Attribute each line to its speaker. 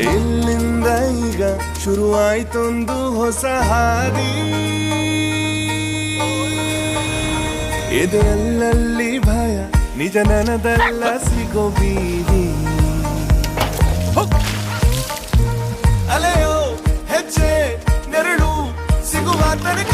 Speaker 1: ಇಲ್ಲಿಂದ ಈಗ ಶುರುವಾಯ್ತೊಂದು ಹೊಸ ಹಾದಿ, ಇದೆಲ್ಲಲ್ಲಿ ಭಯ ನಿಜ ನನದೆಲ್ಲ ಸಿಗೋ ಬೀದಿ. ಅಲೆಯೋ ಹೆಜ್ಜೆ ನೆರಳು ಸಿಗುವ ತನಕ